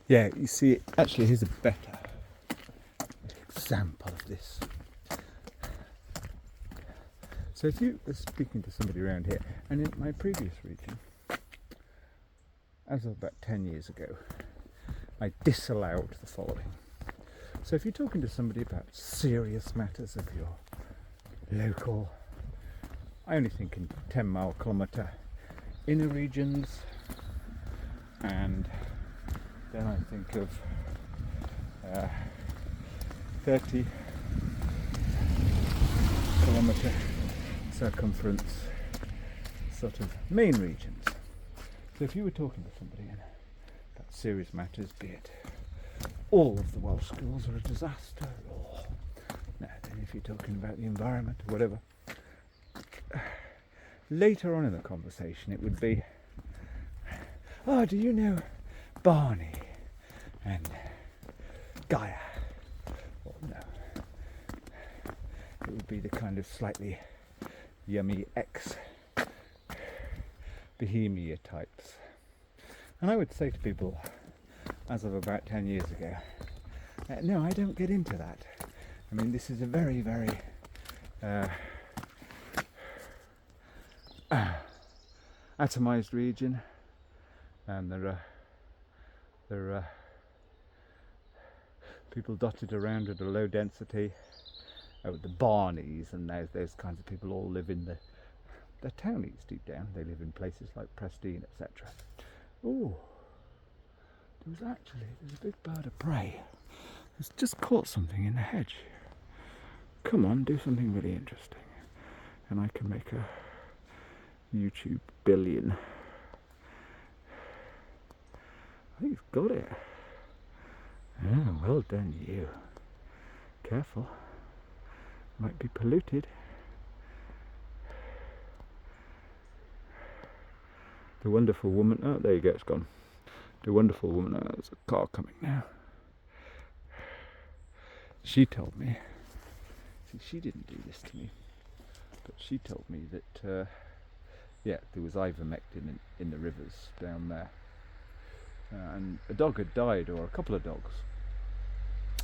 Yeah, you see, actually, here's a better example of this. So if you were speaking to somebody around here, and in my previous region, as of about 10 years ago, I disallowed the following. So if you're talking to somebody about serious matters of your local, I only think in 10-mile kilometre inner regions, and then I think of 30 kilometre circumference sort of main regions. So if you were talking to somebody about serious matters, be it all of the Welsh schools are a disaster, or no, then if you're talking about the environment or whatever, later on in the conversation it would be, oh, do you know Barney and Gaia? Or no, it would be the kind of slightly yummy ex-Bohemia types. And I would say to people, as of about 10 years ago, no, I don't get into that. I mean, this is a very, very atomized region, and there are people dotted around at a low density. The Barneys and those kinds of people all live in the townies deep down. They live in places like Prestine, etc. Oh, there's a big bird of prey. It's just caught something in the hedge. Come on, do something really interesting, and I can make a YouTube billion. I think he's got it. Oh, well done, you. Careful. Might be polluted. The wonderful woman. Oh, there you go, it's gone. The wonderful woman. Oh, there's a car coming now. She told me. See, she didn't do this to me, but she told me that, yeah, there was ivermectin in the rivers down there. And a dog had died, or a couple of dogs.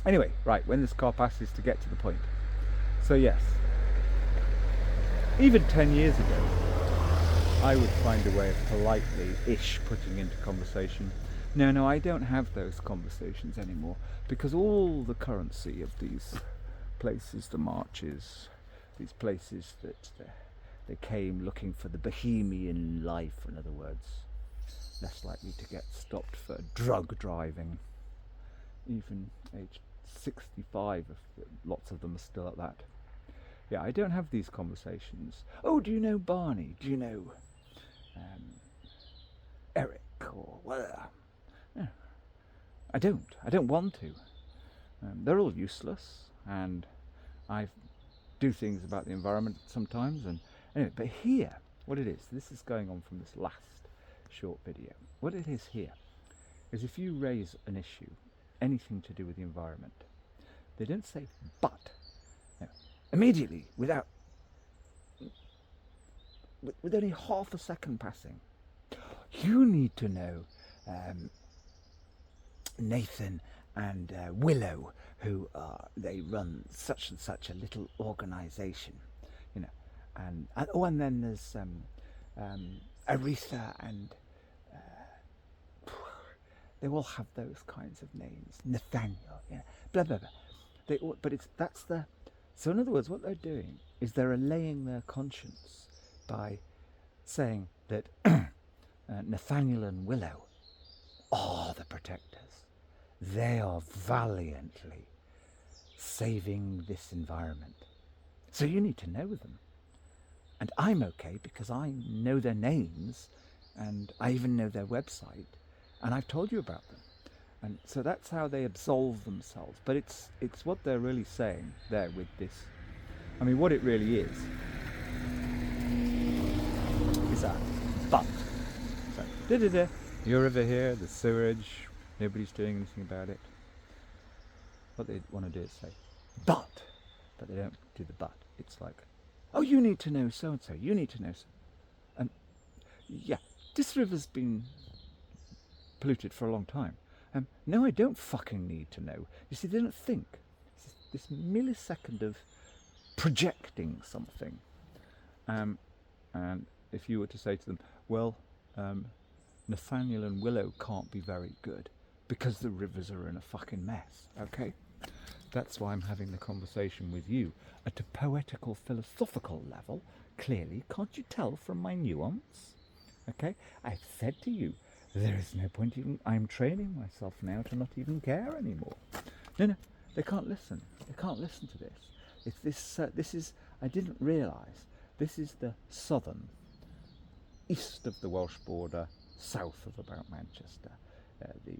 Anyway, right, when this car passes, to get to the point. So yes, even 10 years ago, I would find a way of politely-ish putting into conversation, no, I don't have those conversations anymore, because all the currency of these places, the marches, these places that they came looking for the Bohemian life, in other words, less likely to get stopped for drug driving, even aged 65, if lots of them are still at that. Yeah, I don't have these conversations. Oh, do you know Barney? Do you know Eric? Or whatever? No, I don't want to. They're all useless, and I do things about the environment sometimes. And anyway, but here, what it is, this is going on from this last short video. What it is here is, if you raise an issue, anything to do with the environment, they don't say but. No, immediately, with only half a second passing, you need to know Nathan and Willow, who they run such and such a little organisation, you know, and then there's Aretha, and they all have those kinds of names. Nathaniel, yeah, blah blah blah. So in other words, what they're doing is they're allaying their conscience by saying that Nathaniel and Willow are the protectors. They are valiantly saving this environment. So you need to know them. And I'm okay because I know their names, and I even know their website, and I've told you about them. And so that's how they absolve themselves. But it's what they're really saying there with this. I mean, what it really is that but. So, you're over here, the sewage, nobody's doing anything about it. What they want to do is say, but they don't do the but. It's like, oh, you need to know so and so, you need to know so. And yeah, this river's been polluted for a long time. No, I don't fucking need to know. You see, they don't think. It's this millisecond of projecting something. And if you were to say to them, well, Nathaniel and Willow can't be very good because the rivers are in a fucking mess, okay? That's why I'm having the conversation with you at a poetical, philosophical level. Clearly, can't you tell from my nuance? Okay? I've said to you, there is no point even, I'm training myself now to not even care anymore. No, they can't listen. They can't listen to this. It's this is, I didn't realise, this is the southern, east of the Welsh border, south of about Manchester, the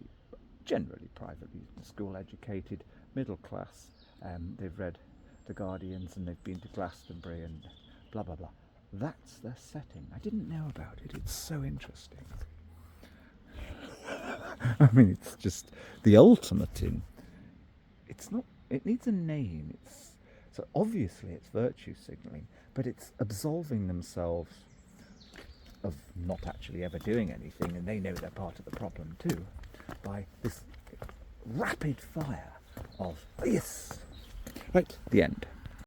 generally privately school educated, middle class. They've read The Guardians and they've been to Glastonbury and blah blah blah. That's their setting. I didn't know about it. It's so interesting. I mean, it's just the ultimate in. It's not. It needs a name. So obviously it's virtue signalling, but it's absolving themselves of not actually ever doing anything, and they know they're part of the problem too, by this rapid fire of yes. Right, the end.